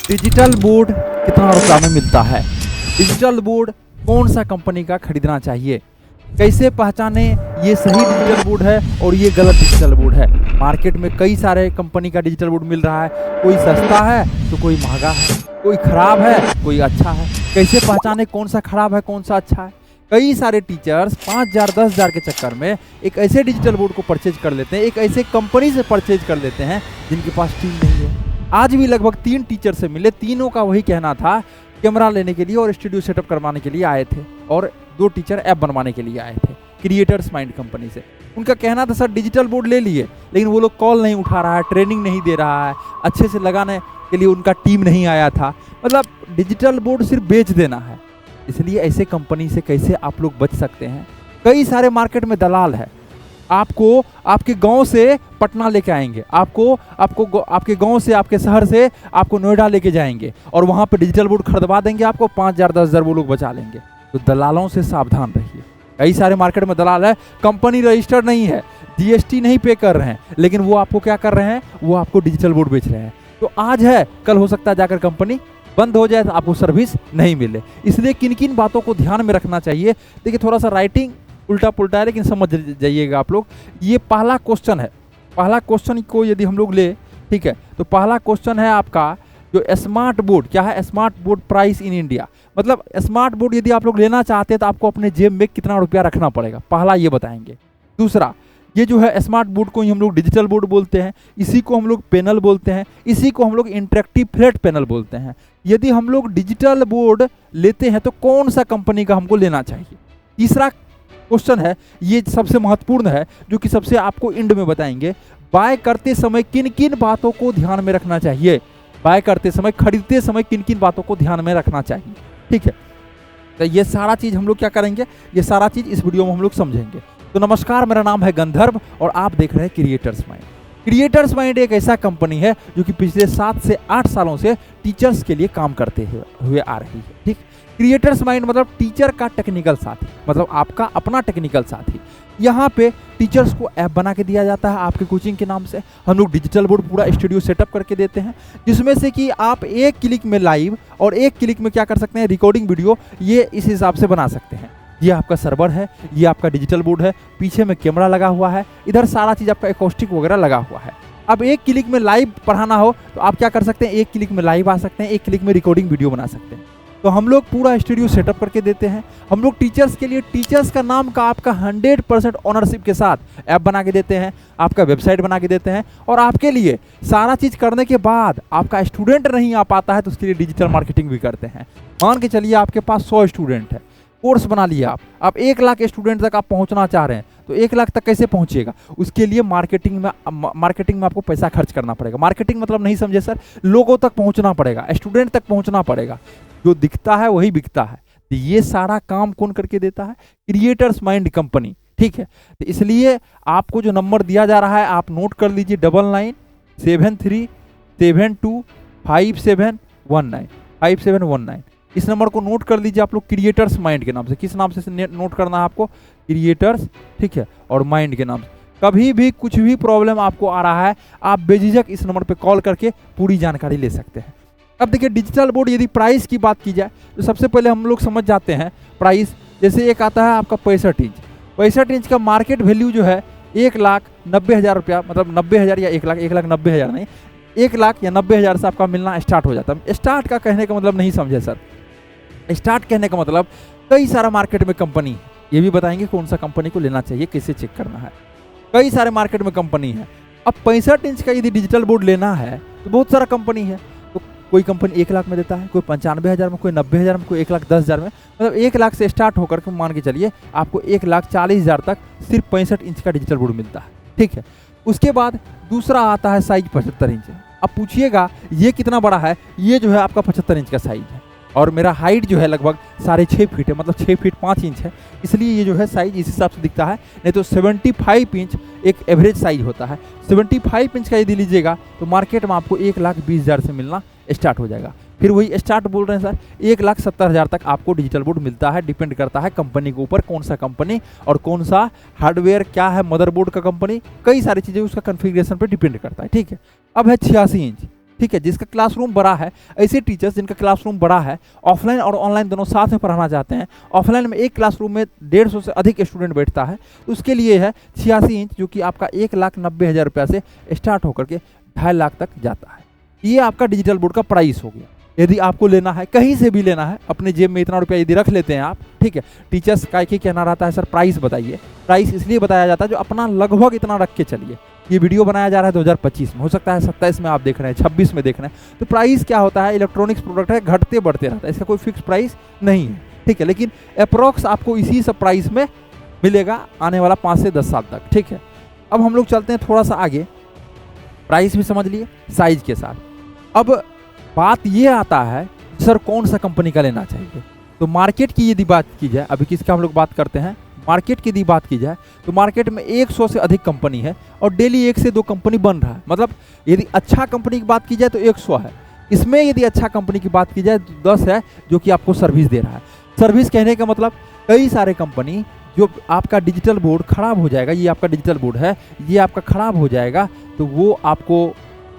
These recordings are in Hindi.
डिजिटल बोर्ड कितना रुपया में मिलता है? डिजिटल बोर्ड कौन सा कंपनी का खरीदना चाहिए? कैसे पहचाने ये सही डिजिटल बोर्ड है और ये गलत डिजिटल बोर्ड है? मार्केट में कई सारे कंपनी का डिजिटल बोर्ड मिल रहा है, कोई सस्ता है तो कोई महंगा है, कोई खराब है कोई अच्छा है। कैसे पहचाने कौन सा खराब है कौन सा अच्छा है? कई सारे टीचर्स 5,000 10,000 के चक्कर में एक ऐसे डिजिटल बोर्ड को परचेज कर लेते हैं, एक ऐसे कंपनी से परचेज कर लेते हैं जिनके पास टीम नहीं है। आज भी लगभग 3 टीचर से मिले, तीनों का वही कहना था, कैमरा लेने के लिए और स्टूडियो सेटअप करवाने के लिए आए थे, और 2 टीचर ऐप बनवाने के लिए आए थे क्रिएटर्स माइंड कंपनी से। उनका कहना था सर डिजिटल बोर्ड ले लिए, लेकिन वो लोग कॉल नहीं उठा रहा है, ट्रेनिंग नहीं दे रहा है, अच्छे से लगाने के लिए उनका टीम नहीं आया था। मतलब डिजिटल बोर्ड सिर्फ बेच देना है। इसलिए ऐसे कंपनी से कैसे आप लोग बच सकते हैं? कई सारे मार्केट में दलाल है, आपको आपके गांव से पटना लेके आएंगे, आपको आपके गांव से आपके शहर से आपको नोएडा लेके जाएंगे और वहां पे डिजिटल बोर्ड खरीदवा देंगे, आपको 5,000 10,000 वो लोग बचा लेंगे। तो दलालों से सावधान रहिए। कई सारे मार्केट में दलाल है, कंपनी रजिस्टर्ड नहीं है, जीएसटी नहीं पे कर रहे हैं, लेकिन वो आपको क्या कर रहे हैं, वो आपको डिजिटल बोर्ड बेच रहे हैं। तो आज है कल हो सकता है जाकर कंपनी बंद हो जाए तो आपको सर्विस नहीं मिले। इसलिए किन किन बातों को ध्यान में रखना चाहिए? देखिए थोड़ा सा राइटिंग उल्टा पुल्टा है, लेकिन समझ जाइएगा आप लोग। ये पहला क्वेश्चन है, पहला क्वेश्चन को यदि हम लोग ले, ठीक है, तो पहला क्वेश्चन है आपका जो स्मार्ट बोर्ड क्या है, smart board price in India. मतलब स्मार्ट बोर्ड यदि आप लोग लेना चाहते हैं तो आपको अपने जेब में कितना रुपया रखना पड़ेगा, पहला ये बताएंगे। दूसरा, ये जो है स्मार्ट बोर्ड को ही हम लोग डिजिटल बोर्ड बोलते हैं, इसी को हम लोग पैनल बोलते हैं, इसी को हम लोग इंटरेक्टिव फ्लैट पैनल बोलते हैं। यदि हम लोग डिजिटल बोर्ड लेते हैं तो कौन सा कंपनी का हमको लेना चाहिए? तीसरा क्वेश्चन है, ये सबसे महत्वपूर्ण है, जो कि सबसे आपको एंड में बताएंगे। बाय करते समय किन किन बातों को ध्यान में रखना चाहिए? बाय करते समय, खरीदते समय किन किन बातों को ध्यान में रखना चाहिए? ठीक है, तो ये सारा चीज़ हम लोग क्या करेंगे, ये सारा चीज़ इस वीडियो में हम लोग समझेंगे। तो नमस्कार, मेरा नाम है गंधर्व और आप देख रहे हैं क्रिएटर्स माइंड। क्रिएटर्स माइंड एक ऐसा कंपनी है जो कि पिछले 7 से 8 सालों से टीचर्स के लिए काम करते हुए आ रही है। ठीक, क्रिएटर्स माइंड मतलब टीचर का टेक्निकल साथी, मतलब आपका अपना टेक्निकल साथी। यहाँ पे टीचर्स को ऐप बना के दिया जाता है आपके कोचिंग के नाम से। हम लोग डिजिटल बोर्ड पूरा स्टूडियो सेटअप करके देते हैं, जिसमें से कि आप एक क्लिक में लाइव और एक क्लिक में क्या कर सकते हैं, रिकॉर्डिंग वीडियो, ये इस हिसाब से बना सकते हैं। ये आपका सर्वर है, ये आपका डिजिटल बोर्ड है, पीछे में कैमरा लगा हुआ है, इधर सारा चीज़ आपका एकॉस्टिक वगैरह लगा हुआ है। अब एक क्लिक में लाइव पढ़ाना हो तो आप क्या कर सकते हैं, एक क्लिक में लाइव आ सकते हैं, एक क्लिक में रिकॉर्डिंग वीडियो बना सकते हैं। तो हम लोग पूरा स्टूडियो सेटअप करके देते हैं। हम लोग टीचर्स के लिए टीचर्स का नाम का आपका 100% ऑनरशिप के साथ ऐप बना के देते हैं, आपका वेबसाइट बना के देते हैं, और आपके लिए सारा चीज़ करने के बाद आपका स्टूडेंट नहीं आ पाता है तो उसके लिए डिजिटल मार्केटिंग भी करते हैं। मान के चलिए आपके पास 100 स्टूडेंट है, कोर्स बना लिया आप 1 लाख स्टूडेंट तक आप पहुंचना चाह रहे हैं, तो 1 लाख तक कैसे पहुंचिएगा? उसके लिए मार्केटिंग में आपको पैसा खर्च करना पड़ेगा। मार्केटिंग मतलब नहीं समझे सर, लोगों तक पहुंचना पड़ेगा, स्टूडेंट तक पहुंचना पड़ेगा। जो दिखता है वही बिकता है। तो ये सारा काम कौन करके देता है? Creators mind company. ठीक है, तो इसलिए आपको जो नंबर दिया जा रहा है आप नोट कर लीजिए, 9973725719 इस नंबर को नोट कर लीजिए आप लोग, क्रिएटर्स माइंड के नाम से। किस नाम से नोट करना है आपको? क्रिएटर्स, ठीक है, और माइंड के नाम से। कभी भी कुछ भी प्रॉब्लम आपको आ रहा है, आप बेझिझक इस नंबर पे कॉल करके पूरी जानकारी ले सकते हैं। अब देखिए डिजिटल बोर्ड यदि प्राइस की बात की जाए तो सबसे पहले हम लोग समझ जाते हैं प्राइस। जैसे एक आता है आपका 65 इंच, 65 इंच का मार्केट वैल्यू जो है 1,90,000 रुपया, मतलब 90,000 या 1,90,000 नहीं, 1 लाख या 90,000 से आपका मिलना स्टार्ट हो जाता है। स्टार्ट का कहने का मतलब नहीं समझे सर, स्टार्ट कहने का मतलब कई सारा मार्केट में कंपनी है, ये भी बताएंगे कौन सा कंपनी को लेना चाहिए, कैसे चेक करना है। कई सारे मार्केट में कंपनी है। अब 65 इंच का यदि डिजिटल बोर्ड लेना है तो बहुत सारा कंपनी है। तो कोई कंपनी 1 लाख में देता है, कोई 95,000 में, कोई 90,000 में, कोई 1,10,000 में। मतलब 1 लाख से स्टार्ट होकर के मान के चलिए आपको 1,40,000 तक सिर्फ 65 इंच का डिजिटल बोर्ड मिलता है। ठीक है, उसके बाद दूसरा आता है साइज 75 इंच। अब पूछिएगा ये कितना बड़ा है? ये जो है आपका 75 इंच का साइज है, और मेरा हाइट जो है लगभग 6.5 फीट है, मतलब 6 फीट 5 इंच है, इसलिए ये जो है साइज इस हिसाब से दिखता है। नहीं तो 75 इंच एक एवरेज साइज होता है। 75 इंच का यदि लीजिएगा तो मार्केट में आपको 1,20,000 से मिलना स्टार्ट हो जाएगा। फिर वही स्टार्ट बोल रहे हैं सर, 1,70,000 तक आपको डिजिटल बोर्ड मिलता है। डिपेंड करता है कंपनी के ऊपर, कौन सा कंपनी और कौन सा हार्डवेयर, क्या है मदरबोर्ड का कंपनी, कई सारी चीज़ें उसका कॉन्फ़िगरेशन पर डिपेंड करता है। ठीक है, अब है 86 इंच। ठीक है, जिसका क्लासरूम बड़ा है, ऐसे टीचर्स जिनका क्लासरूम बड़ा है, ऑफलाइन और ऑनलाइन दोनों साथ में पढ़ाना चाहते हैं, ऑफलाइन में एक क्लासरूम में 150 से अधिक स्टूडेंट बैठता है, तो उसके लिए है 86 इंच, जो कि आपका 1,90,000 रुपया से स्टार्ट होकर के 2.5 लाख तक जाता है। ये आपका डिजिटल बोर्ड का प्राइस हो गया। यदि आपको लेना है, कहीं से भी लेना है, अपने जेब में इतना रुपया यदि रख लेते हैं आप, ठीक है, टीचर्स का ही कहना रहता है सर प्राइस बताइए। प्राइस इसलिए बताया जाता है जो अपना लगभग इतना रख के चलिए। ये वीडियो बनाया जा रहा है 2025 में, हो सकता है 27 में आप देख रहे हैं, 26 में देख रहे हैं, तो प्राइस क्या होता है, इलेक्ट्रॉनिक्स प्रोडक्ट है, घटते बढ़ते रहता है, इसका कोई फिक्स प्राइस नहीं है, ठीक है। लेकिन अप्रोक्स आपको इसी सब प्राइस में मिलेगा आने वाला 5 से 10 साल तक, ठीक है। अब हम लोग चलते हैं थोड़ा सा आगे, प्राइस भी समझ लिए साइज के साथ। अब बात ये आता है सर कौन सा कंपनी का लेना चाहिए। तो मार्केट की यदि बात की जाए, अभी किसका हम लोग बात करते हैं, मार्केट की यदि बात की जाए तो मार्केट में 100 से अधिक कंपनी है और डेली 1 से 2 कंपनी बन रहा है। मतलब यदि अच्छा कंपनी की बात की जाए तो 100 है, इसमें यदि अच्छा कंपनी की बात की जाए तो 10 है जो कि आपको सर्विस दे रहा है। सर्विस कहने का मतलब कई सारे कंपनी जो आपका डिजिटल बोर्ड खराब हो जाएगा, ये आपका डिजिटल बोर्ड है, ये आपका खराब हो जाएगा तो वो आपको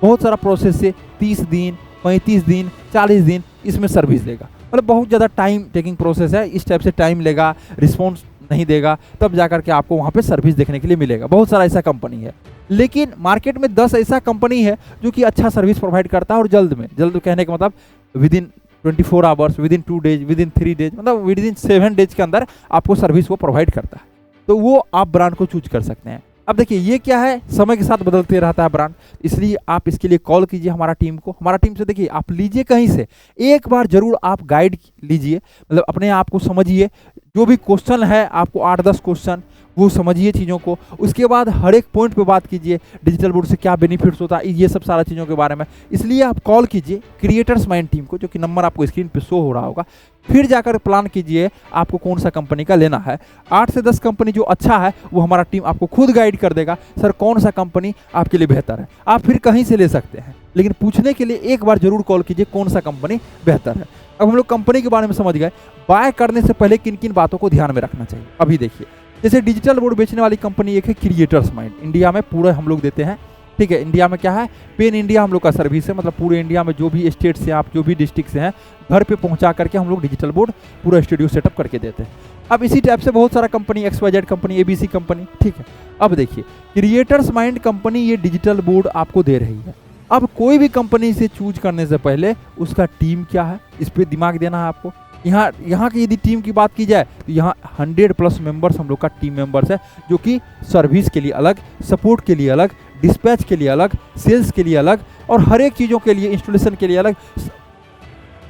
बहुत सारा प्रोसेस से 30 दिन 35 दिन 40 दिन इसमें सर्विस देगा। मतलब बहुत ज़्यादा टाइम टेकिंग प्रोसेस है, इस टाइप से टाइम लेगा, रिस्पॉन्स नहीं देगा, तब जाकर के आपको वहाँ पे सर्विस देखने के लिए मिलेगा। बहुत सारा ऐसा कंपनी है, लेकिन मार्केट में 10 ऐसा कंपनी है जो कि अच्छा सर्विस प्रोवाइड करता है और जल्द कहने का मतलब within 24 hours, within 2 days, within 3 days, मतलब विदिन 7 डेज के अंदर आपको सर्विस वो प्रोवाइड करता है। तो वो आप ब्रांड को चूज कर सकते हैं। अब देखिए ये क्या है, समय के साथ बदलते रहता है ब्रांड, इसलिए आप इसके लिए कॉल कीजिए हमारा टीम को। हमारा टीम से देखिए आप लीजिए कहीं से, एक बार जरूर आप गाइड लीजिए, मतलब अपने आप को समझिए, जो भी क्वेश्चन है आपको 8-10 क्वेश्चन वो समझिए चीज़ों को, उसके बाद हर एक पॉइंट पे बात कीजिए, डिजिटल बोर्ड से क्या बेनिफिट्स होता है, ये सब सारा चीज़ों के बारे में। इसलिए आप कॉल कीजिए क्रिएटर्स माइंड टीम को, जो कि नंबर आपको स्क्रीन पे शो हो रहा होगा, फिर जाकर प्लान कीजिए आपको कौन सा कंपनी का लेना है। 8 से 10 कंपनी जो अच्छा है वो हमारा टीम आपको खुद गाइड कर देगा, सर कौन सा कंपनी आपके लिए बेहतर है। आप फिर कहीं से ले सकते हैं, लेकिन पूछने के लिए एक बार जरूर कॉल कीजिए कौन सा कंपनी बेहतर है। अब हम लोग कंपनी के बारे में समझ गए, बाय करने से पहले किन किन बातों को ध्यान में रखना चाहिए। अभी देखिए, जैसे डिजिटल बोर्ड बेचने वाली कंपनी एक है क्रिएटर्स माइंड, इंडिया में पूरे हम लोग देते हैं, ठीक है। इंडिया में क्या है, पेन इंडिया हम लोग का सर्विस है, मतलब पूरे इंडिया में जो भी स्टेट से आप, जो भी डिस्ट्रिक्ट से हैं, घर पे पहुंचा करके हम लोग डिजिटल बोर्ड पूरा स्टूडियो सेटअप करके देते हैं। अब इसी टाइप से बहुत सारा company, XYZ company, ABC company, ठीक है। अब देखिए क्रिएटर्स माइंड कंपनी ये डिजिटल बोर्ड आपको दे रही है। अब कोई भी कंपनी से चूज करने से पहले उसका टीम क्या है, इस पर दिमाग देना है आपको। यहाँ की यदि टीम की बात की जाए तो यहाँ 100+ मेंबर्स हम लोग का टीम मेंबर्स है, जो कि सर्विस के लिए अलग, सपोर्ट के लिए अलग, डिस्पैच के लिए अलग, सेल्स के लिए अलग, और हर एक चीज़ों के लिए, इंस्टॉलेशन के लिए अलग,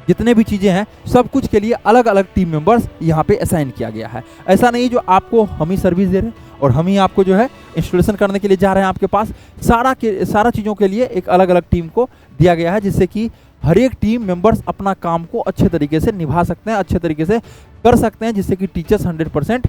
जितने भी चीज़ें हैं सब कुछ के लिए अलग अलग टीम मेंबर्स यहाँ पे असाइन किया गया है। ऐसा नहीं जो आपको हम ही सर्विस दे रहे हैं और हम ही आपको जो है इंस्टॉलेशन करने के लिए जा रहे हैं आपके पास, सारा चीज़ों के लिए एक अलग अलग टीम को दिया गया है, जिससे कि हर एक टीम मेंबर्स अपना काम को अच्छे तरीके से निभा सकते हैं, अच्छे तरीके से कर सकते हैं, जिससे कि टीचर्स 100%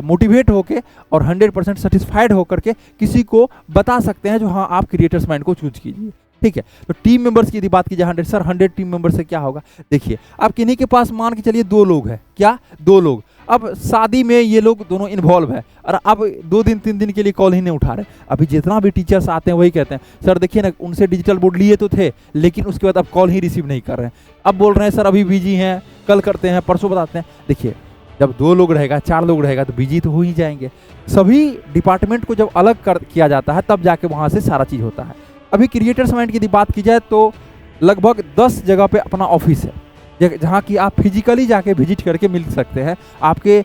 मोटिवेट होकर और 100% सेटिस्फाइड होकर के किसी को बता सकते हैं जो हाँ आप क्रिएटर्स माइंड को चूज कीजिए, ठीक है। तो टीम मेंबर्स की यदि बात की जाए 100 टीम मेंबर से क्या होगा, देखिए अब किन्हीं के पास मान के चलिए 2 लोग हैं, क्या 2 लोग, अब शादी में ये लोग दोनों इन्वॉल्व है और अब 2 दिन 3 दिन के लिए कॉल ही नहीं उठा रहे। अभी जितना भी टीचर्स आते हैं वही कहते हैं सर देखिए ना, उनसे डिजिटल बोर्ड लिए तो थे लेकिन उसके बाद अब कॉल ही रिसीव नहीं कर रहे हैं, अब बोल रहे हैं सर अभी बिजी हैं, कल करते हैं, परसों बताते हैं। देखिए जब 2 लोग रहेगा, 4 लोग रहेगा तो बिजी तो हो ही जाएंगे। सभी डिपार्टमेंट को जब अलग किया जाता है तब जाके वहाँ से सारा चीज़ होता है। अभी क्रिएटर्स माइंड की यदि बात की जाए तो लगभग 10 जगह पे अपना ऑफिस है, जहाँ की आप फिजिकली जाके विजिट करके मिल सकते हैं। आपके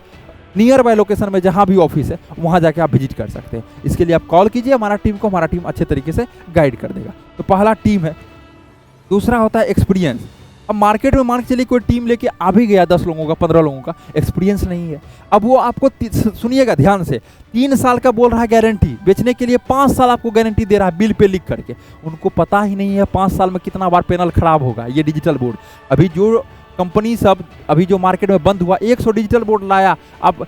नियर बाय लोकेशन में जहाँ भी ऑफिस है वहाँ जाके आप विजिट कर सकते हैं। इसके लिए आप कॉल कीजिए हमारा टीम को, हमारा टीम अच्छे तरीके से गाइड कर देगा। तो पहला टीम है। दूसरा होता है एक्सपीरियंस। अब मार्केट में मान के चलिए कोई टीम लेके आ भी गया 10 लोगों का, 15 लोगों का, एक्सपीरियंस नहीं है। अब वो आपको सुनिएगा ध्यान से, 3 साल का बोल रहा है गारंटी, बेचने के लिए 5 साल आपको गारंटी दे रहा है बिल पे लिख करके। उनको पता ही नहीं है 5 साल में कितना बार पैनल खराब होगा ये डिजिटल बोर्ड। अभी जो कंपनी सब अभी जो मार्केट में बंद हुआ, 100 डिजिटल बोर्ड लाया, अब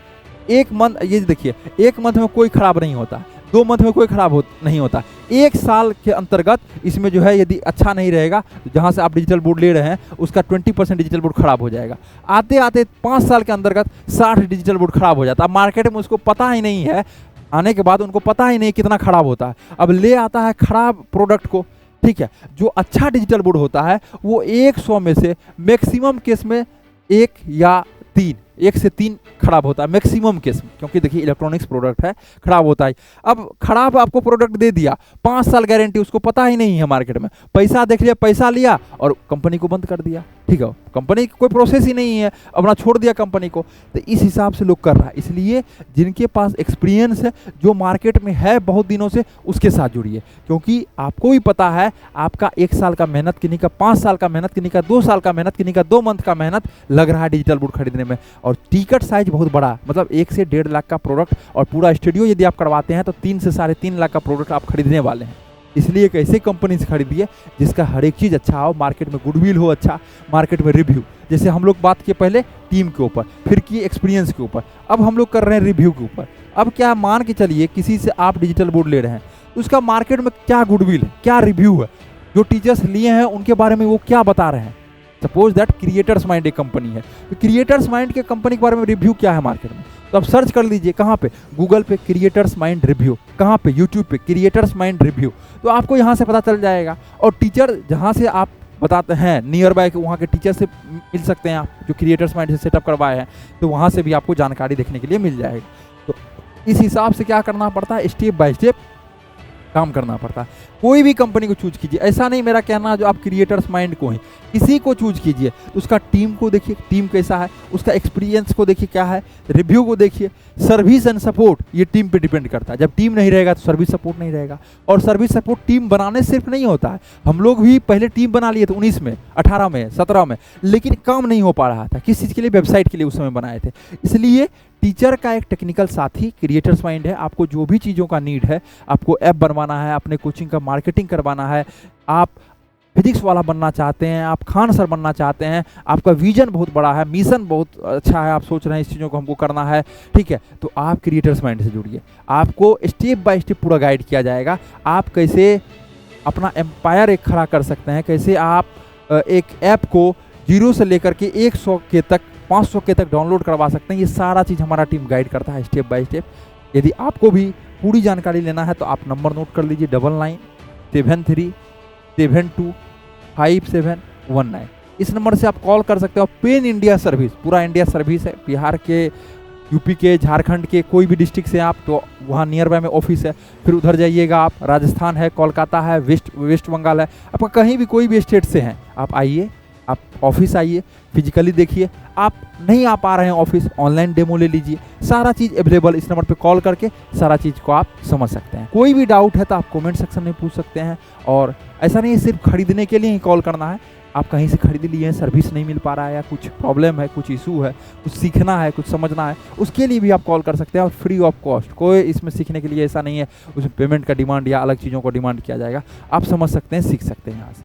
1 मंथ, ये देखिए 1 मंथ में कोई खराब नहीं होता, 2 मंथ में कोई खराब नहीं होता, 1 साल के अंतर्गत इसमें जो है यदि अच्छा नहीं रहेगा, जहां से आप डिजिटल बोर्ड ले रहे हैं उसका 20% डिजिटल बोर्ड खराब हो जाएगा। आते आते 5 साल के अंतर्गत 60 डिजिटल बोर्ड खराब हो जाता है। मार्केट में उसको पता ही नहीं है, आने के बाद उनको पता ही नहीं कितना खराब होता है। अब ले आता है खराब प्रोडक्ट को, ठीक है। जो अच्छा डिजिटल बोर्ड होता है वो 100 में से मैक्सिमम केस में 1 या 3, 1 से 3 खराब होता है मैक्सिमम केस में, क्योंकि देखिए इलेक्ट्रॉनिक्स प्रोडक्ट है, खराब होता है। अब खराब आपको प्रोडक्ट दे दिया, 5 साल गारंटी, उसको पता ही नहीं है मार्केट में, पैसा देख लिया, पैसा लिया और कंपनी को बंद कर दिया, ठीक है। कंपनी की कोई प्रोसेस ही नहीं है, अपना छोड़ दिया कंपनी को। तो इस हिसाब से लोग कर रहा है। इसलिए जिनके पास एक्सपीरियंस है, जो मार्केट में है बहुत दिनों से, उसके साथ जुड़िए, क्योंकि आपको भी पता है आपका 1 साल का मेहनत किन्हीं का, 5 साल का मेहनत किन्हीं का, 2 साल का मेहनत किन्हीं का, 2 मंथ का मेहनत लग रहा है डिजिटल बोर्ड खरीदने में। और टिकट साइज बहुत बड़ा, मतलब 1 से 1.5 लाख का प्रोडक्ट, और पूरा स्टूडियो यदि आप करवाते हैं तो 3 से 3.5 लाख का प्रोडक्ट आप खरीदने वाले हैं। इसलिए एक ऐसे कंपनी से खरीदिए जिसका हर एक चीज़ अच्छा हो, मार्केट में गुडविल हो अच्छा, मार्केट में रिव्यू, जैसे हम लोग बात किए पहले टीम के ऊपर, फिर किए एक्सपीरियंस के ऊपर, अब हम लोग कर रहे हैं रिव्यू के ऊपर। अब क्या मान के चलिए किसी से आप डिजिटल बोर्ड ले रहे हैं, उसका मार्केट में क्या गुडविल है, क्या रिव्यू है, जो टीचर्स लिए हैं उनके बारे में वो क्या बता रहे हैं। सपोज दैट क्रिएटर्स माइंड एक कंपनी है, तो क्रिएटर्स माइंड के कंपनी के बारे में रिव्यू क्या है मार्केट में, तो आप सर्च कर लीजिए कहाँ पे, गूगल पे क्रिएटर्स माइंड रिव्यू, कहाँ पे, यूट्यूब पे क्रिएटर्स माइंड रिव्यू, तो आपको यहाँ से पता चल जाएगा। और टीचर जहाँ से आप बताते हैं नियर बाय, वहाँ के टीचर से मिल सकते हैं आप, जो क्रिएटर्स माइंड से सेटअप करवाए हैं, तो वहाँ से भी आपको जानकारी देखने के लिए मिल जाएगी। तो इस हिसाब से क्या करना पड़ता है, स्टेप बाय स्टेप काम करना पड़ता है। कोई भी कंपनी को चूज कीजिए, ऐसा नहीं मेरा कहना जो आप क्रिएटर्स माइंड को ही, किसी को चूज कीजिए, उसका टीम को देखिए, टीम कैसा है, उसका एक्सपीरियंस को देखिए क्या है, रिव्यू को देखिए, सर्विस एंड सपोर्ट ये टीम पे डिपेंड करता है। जब टीम नहीं रहेगा तो सर्विस सपोर्ट नहीं रहेगा, और सर्विस सपोर्ट टीम बनाने से सिर्फ नहीं होता है। हम लोग भी पहले टीम बना लिए थे 19 में, 18 में, 17 में, लेकिन काम नहीं हो पा रहा था। किस चीज़ के लिए, वेबसाइट के लिए उस समय बनाए थे। इसलिए टीचर का एक टेक्निकल साथी क्रिएटर्स माइंड है। आपको जो भी चीज़ों का नीड है, आपको ऐप बनवाना है, अपने कोचिंग का मार्केटिंग करवाना है, आप फिजिक्स वाला बनना चाहते हैं, आप खान सर बनना चाहते हैं, आपका विजन बहुत बड़ा है, मिशन बहुत अच्छा है, आप सोच रहे हैं इस चीज़ों को हमको करना है, ठीक है, तो आप क्रिएटर्स माइंड से जुड़िए। आपको स्टेप बाय स्टेप पूरा गाइड किया जाएगा, आप कैसे अपना एम्पायर एक खड़ा कर सकते हैं, कैसे आप एक ऐप को 0 से लेकर के 100 के तक, 500 के तक डाउनलोड करवा सकते हैं। ये सारा चीज़ हमारा टीम गाइड करता है स्टेप बाय स्टेप। यदि आपको भी पूरी जानकारी लेना है तो आप नंबर नोट कर लीजिए, 9973725719। इस नंबर से आप कॉल कर सकते हो। पेन इंडिया सर्विस, पूरा इंडिया सर्विस है, बिहार के, यूपी के, झारखंड के, कोई भी डिस्ट्रिक्ट से आप, तो वहाँ नियर बाय में ऑफिस है। फिर उधर जाइएगा आप, राजस्थान है, कोलकाता है, वेस्ट बंगाल है, आपका कहीं भी कोई भी स्टेट से हैं, आप आइए, आप ऑफिस आइए, फिजिकली देखिए। आप नहीं आ पा रहे हैं ऑफिस, ऑनलाइन डेमो ले लीजिए, सारा चीज़ अवेलेबल, इस नंबर पे कॉल करके सारा चीज़ को आप समझ सकते हैं। कोई भी डाउट है तो आप कमेंट सेक्शन में पूछ सकते हैं। और ऐसा नहीं सिर्फ खरीदने के लिए ही कॉल करना है, आप कहीं से खरीद लिए हैं, सर्विस नहीं मिल पा रहा है, या कुछ प्रॉब्लम है, कुछ इशू है, कुछ सीखना है, कुछ समझना है, उसके लिए भी आप कॉल कर सकते हैं। और फ्री ऑफ कॉस्ट, कोई इसमें सीखने के लिए ऐसा नहीं है उसमें पेमेंट का डिमांड या अलग चीज़ों को डिमांड किया जाएगा। आप समझ सकते हैं, सीख सकते हैं यहाँ से।